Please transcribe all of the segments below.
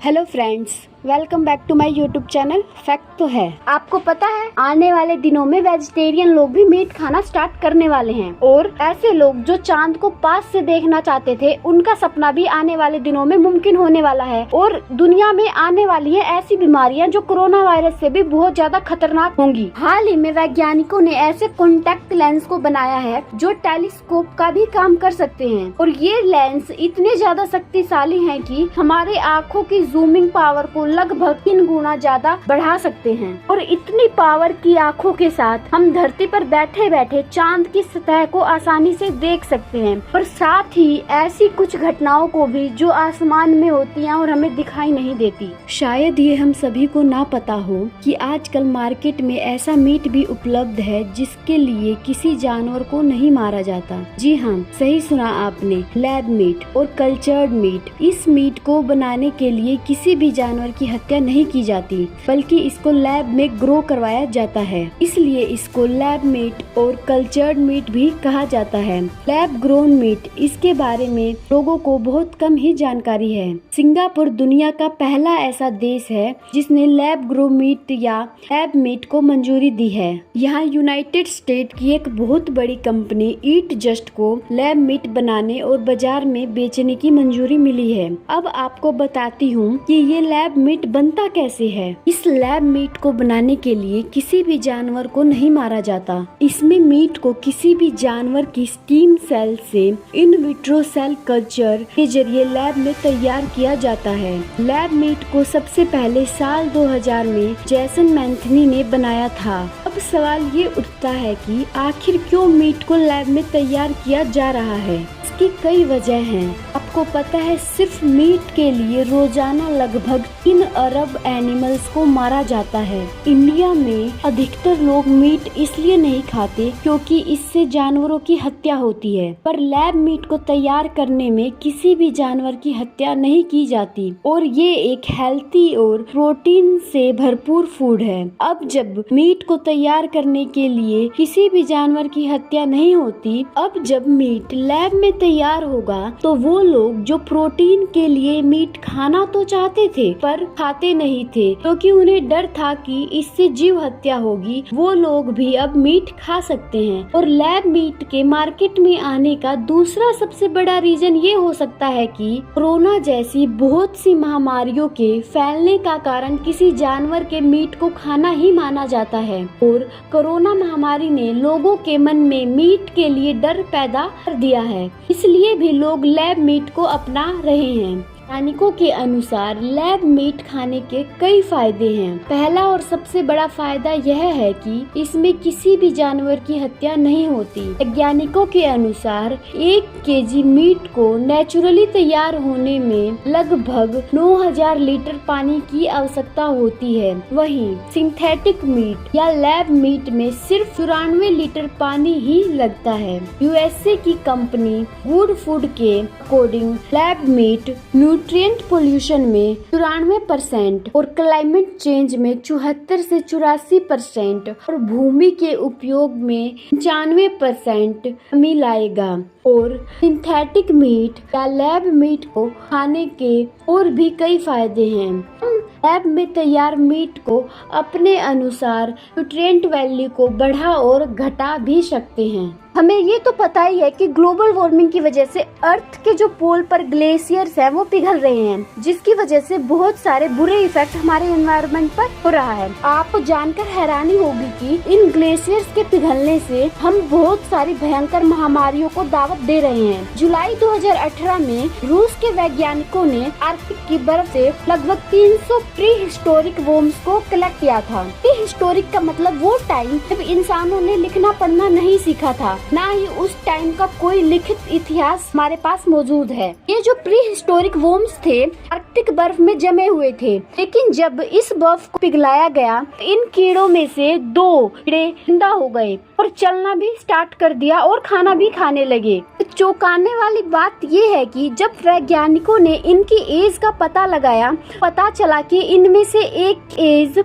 Hello friends, welcome back to my YouTube channel. Fact तो है, आपको पता है आने वाले दिनों में वेजिटेरियन लोग भी मीट खाना स्टार्ट करने वाले हैं और ऐसे लोग जो चांद को पास से देखना चाहते थे उनका सपना भी आने वाले दिनों में मुमकिन होने वाला है। और दुनिया में आने वाली है ऐसी बीमारियां जो कोरोना वायरस से भी बहुत ज्यादा खतरनाक होंगी। हाल ही में वैज्ञानिकों ने ऐसे कॉन्टैक्ट लेंस को बनाया है जो टेलीस्कोप का भी काम कर सकते हैं और ये लेंस इतने ज्यादा शक्तिशाली हैं कि हमारे आँखों की जूमिंग पावर को लगभग 3 गुना ज्यादा बढ़ा सकते हैं। और इतनी पावर की आँखों के साथ हम धरती पर बैठे बैठे चांद की सतह को आसानी से देख सकते हैं और साथ ही ऐसी कुछ घटनाओं को भी जो आसमान में होती हैं और हमें दिखाई नहीं देती। शायद ये हम सभी को ना पता हो कि आजकल मार्केट में ऐसा मीट भी उपलब्ध है जिसके लिए किसी जानवर को नहीं मारा जाता। जी हाँ, सही सुना आपने, लैब मीट और कल्चर्ड मीट। इस मीट को बनाने के लिए किसी भी जानवर की हत्या नहीं की जाती बल्कि इसको लैब में ग्रो करवाया जाता है, इसलिए इसको लैब मीट और कल्चर्ड मीट भी कहा जाता है। लैब ग्रोन मीट, इसके बारे में लोगों को बहुत कम ही जानकारी है। सिंगापुर दुनिया का पहला ऐसा देश है जिसने लैब ग्रो मीट या लैब मीट को मंजूरी दी है। यहाँ यूनाइटेड स्टेट की एक बहुत बड़ी कंपनी ईट जस्ट को लैब मीट बनाने और बाजार में बेचने की मंजूरी मिली है। अब आपको बताती हूँ कि ये लैब मीट बनता कैसे है। इस लैब मीट को बनाने के लिए किसी भी जानवर को नहीं मारा जाता। इसमें मीट को किसी भी जानवर की स्टीम सेल से इन विट्रो सेल कल्चर के जरिए लैब में तैयार किया जाता है। लैब मीट को सबसे पहले साल 2000 में जैसन मैंथनी ने बनाया था। अब सवाल ये उठता है कि आखिर क्यों मीट को लैब में तैयार किया जा रहा है। इसकी कई वजह हैं। आपको पता है सिर्फ मीट के लिए रोजाना लगभग 3 अरब एनिमल्स को मारा जाता है। इंडिया में अधिकतर लोग मीट इसलिए नहीं खाते क्योंकि इससे जानवरों की हत्या होती है, पर लैब मीट को तैयार करने में किसी भी जानवर की हत्या नहीं की जाती और ये एक हेल्थी और प्रोटीन से भरपूर फूड है। अब जब मीट को तैयार करने के लिए किसी भी जानवर की हत्या नहीं होती, अब जब मीट लैब में तैयार होगा तो वो लोग जो प्रोटीन के लिए मीट खाना तो चाहते थे पर खाते नहीं थे क्योंकि उन्हें डर था कि इससे जीव हत्या होगी, वो लोग भी अब मीट खा सकते हैं। और लैब मीट के मार्केट में आने का दूसरा सबसे बड़ा रीजन ये हो सकता है कि कोरोना जैसी बहुत सी महामारियों के फैलने का कारण किसी जानवर के मीट को खाना ही माना जाता है और कोरोना महामारी ने लोगों के मन में मीट के लिए डर पैदा कर दिया है, इसलिए भी लोग लैब मीट को अपना रहे हैं। वैज्ञानिकों के अनुसार लैब मीट खाने के कई फायदे हैं। पहला और सबसे बड़ा फायदा यह है कि इसमें किसी भी जानवर की हत्या नहीं होती। वैज्ञानिकों के अनुसार 1 केजी मीट को नेचुरली तैयार होने में लगभग 9000 लीटर पानी की आवश्यकता होती है। वहीं सिंथेटिक मीट या लैब मीट में सिर्फ 94 लीटर पानी ही लगता है। यूएसए की कंपनी गुड फूड के according lab meat nutrient pollution में 94% और क्लाइमेट चेंज में 74 से 84% और भूमि के उपयोग में 95% कमी लाएगा। और सिंथेटिक मीट या लैब मीट को खाने के और भी कई फायदे हैं। हम लैब में तैयार मीट को अपने अनुसार न्यूट्रिएंट वैल्यू को बढ़ा और घटा भी सकते हैं। हमें ये तो पता ही है कि ग्लोबल वार्मिंग की वजह से अर्थ के जो पोल पर ग्लेशियर्स हैं वो पिघल रहे हैं, जिसकी वजह से बहुत सारे बुरे इफेक्ट हमारे एनवायरनमेंट पर हो रहा है। आपको जानकर हैरानी होगी कि इन ग्लेशियर्स के पिघलने से हम बहुत सारी भयंकर महामारियों को दावत दे रहे हैं। जुलाई 2018 में रूस के वैज्ञानिकों ने आर्कटिक की बर्फ से लगभग 300 प्री हिस्टोरिक वर्म्स को कलेक्ट किया था। प्री हिस्टोरिक का मतलब वो टाइम जब इंसानों ने लिखना पढ़ना नहीं सीखा था, ना ही उस टाइम का कोई लिखित इतिहास हमारे पास मौजूद है। ये जो प्री हिस्टोरिक वर्म्स थे आर्कटिक बर्फ में जमे हुए थे, लेकिन जब इस बर्फ को पिघलाया गया इन कीड़ों में से 2 कीड़े जिंदा हो गए और चलना भी स्टार्ट कर दिया और खाना भी खाने लगे। चौंकाने वाली बात ये है कि जब वैज्ञानिकों ने इनकी एज का पता लगाया, पता चला कि इनमें से एक एज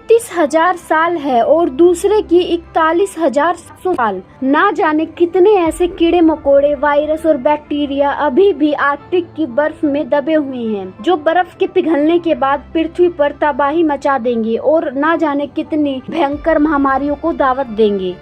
36,000 साल है और दूसरे की 41,000 साल। ना जाने कितने ऐसे कीड़े मकोड़े, वायरस और बैक्टीरिया अभी भी आर्कटिक की बर्फ में दबे हुए हैं, जो बर्फ के पिघलने के बाद पृथ्वी पर तबाही मचा देंगे और ना जाने कितनी भयंकर महामारियों को दावत देंगे।